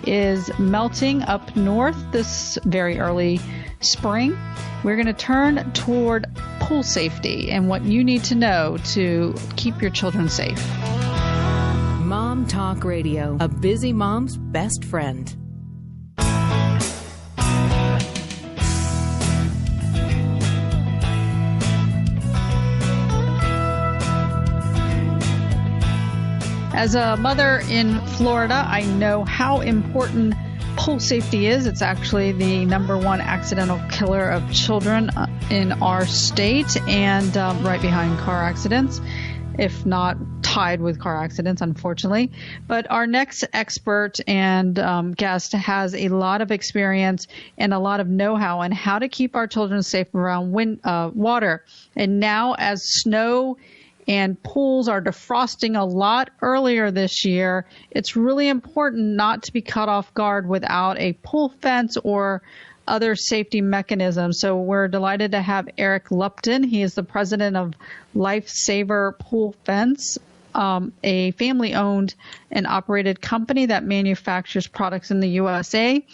is melting up north this very early spring. We're going to turn toward pool safety and what you need to know to keep your children safe. Mom Talk Radio, a busy mom's best friend. As a mother in Florida, I know how important pool safety is. It's actually the number one accidental killer of children in our state, and right behind car accidents, if not tied with car accidents, unfortunately. But our next expert and guest has a lot of experience and a lot of know-how on how to keep our children safe around water. And now, as snow and pools are defrosting a lot earlier this year, it's really important not to be caught off guard without a pool fence or other safety mechanisms. So we're delighted to have Eric Lupton. He is the president of Lifesaver Pool Fence, a family-owned and operated company that manufactures products in the USA.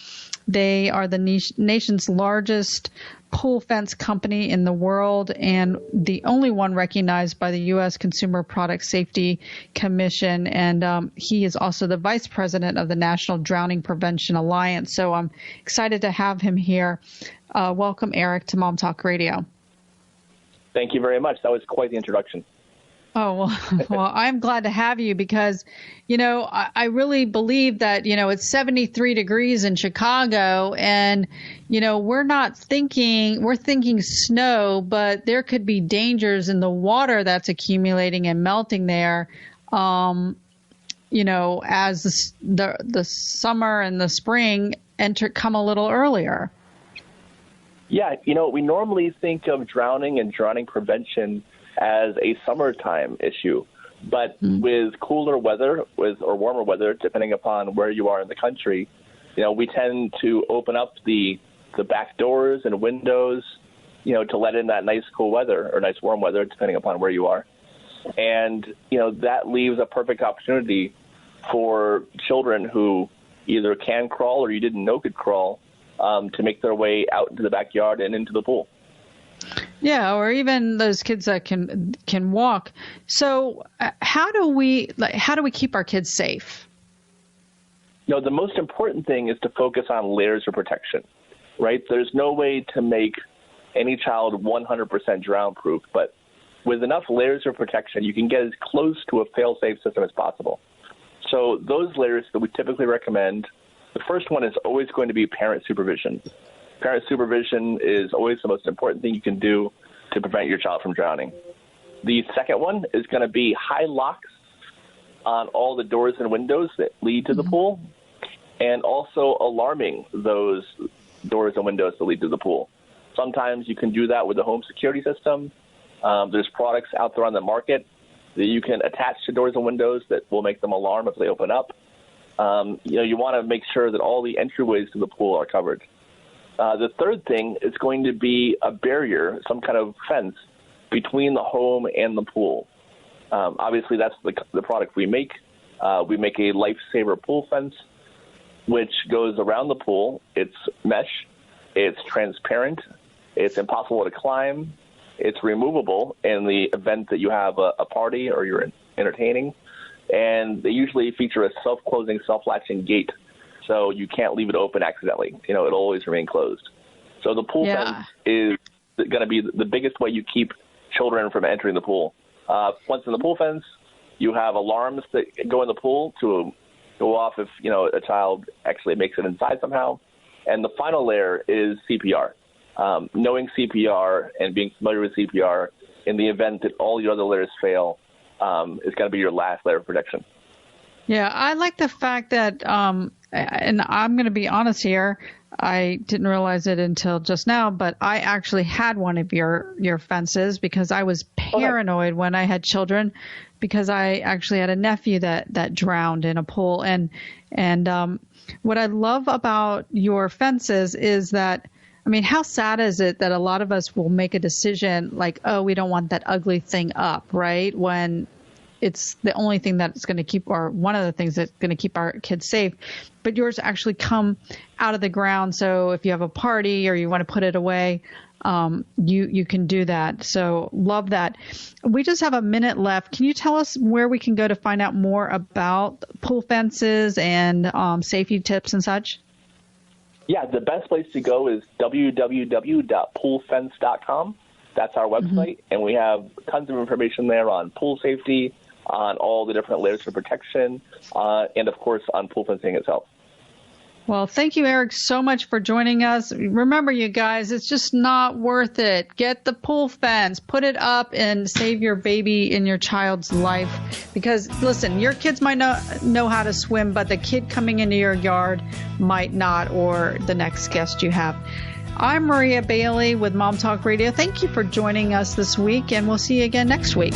They are the nation's largest pool fence company in the world and the only one recognized by the U.S. Consumer Product Safety Commission. And he is also the vice president of the National Drowning Prevention Alliance. So I'm excited to have him here. Welcome, Eric, to Mom Talk Radio. Thank you very much. That was quite the introduction. Oh, well, I'm glad to have you because, you know, I really believe that, you know, it's 73 degrees in Chicago and, you know, we're thinking snow, but there could be dangers in the water that's accumulating and melting there, you know, as the summer and the spring come a little earlier. Yeah, you know, we normally think of drowning and drowning prevention as a summertime issue. But with cooler weather or warmer weather, depending upon where you are in the country, you know, we tend to open up the back doors and windows, you know, to let in that nice cool weather or nice warm weather, depending upon where you are. And, you know, that leaves a perfect opportunity for children who either can crawl or you didn't know could crawl to make their way out into the backyard and into the pool. Yeah, or even those kids that can walk. So how do we keep our kids safe? You know, the most important thing is to focus on layers of protection, right? There's no way to make any child 100% drown-proof, but with enough layers of protection, you can get as close to a fail-safe system as possible. So those layers that we typically recommend, the first one is always going to be parent supervision. Parent supervision is always the most important thing you can do to prevent your child from drowning. The second one is going to be high locks on all the doors and windows that lead to the pool, and also alarming those doors and windows that lead to the pool. Sometimes you can do that with a home security system. There's products out there on the market that you can attach to doors and windows that will make them alarm if they open up. You know, you want to make sure that all the entryways to the pool are covered. The third thing is going to be a barrier, some kind of fence between the home and the pool. Obviously, that's the product we make. We make a Lifesaver pool fence, which goes around the pool. It's mesh. It's transparent. It's impossible to climb. It's removable in the event that you have a party or you're entertaining. And they usually feature a self-closing, self-latching gate. So you can't leave it open accidentally. You know, it'll always remain closed. So the pool fence is going to be the biggest way you keep children from entering the pool. Once in the pool fence, you have alarms that go in the pool to go off if, you know, a child actually makes it inside somehow. And the final layer is CPR. Knowing CPR and being familiar with CPR in the event that all your other layers fail is going to be your last layer of protection. Yeah, I like the fact that, and I'm going to be honest here, I didn't realize it until just now, but I actually had one of your fences because I was paranoid when I had children, because I actually had a nephew that drowned in a pool. And what I love about your fences is that, I mean, how sad is it that a lot of us will make a decision like, oh, we don't want that ugly thing up, right? When it's the only thing that's going to keep, or one of the things that's going to keep our kids safe. But yours actually come out of the ground. So if you have a party or you want to put it away, you can do that. So love that. We just have a minute left. Can you tell us where we can go to find out more about pool fences and safety tips and such? Yeah, the best place to go is www.poolfence.com. That's our website, and we have tons of information there on pool safety, on all the different layers of protection, and, of course, on pool fencing itself. Well, thank you, Eric, so much for joining us. Remember, you guys, it's just not worth it. Get the pool fence, put it up, and save your baby in your child's life. Because, listen, your kids might not know how to swim, but the kid coming into your yard might not, or the next guest you have. I'm Maria Bailey with Mom Talk Radio. Thank you for joining us this week, and we'll see you again next week.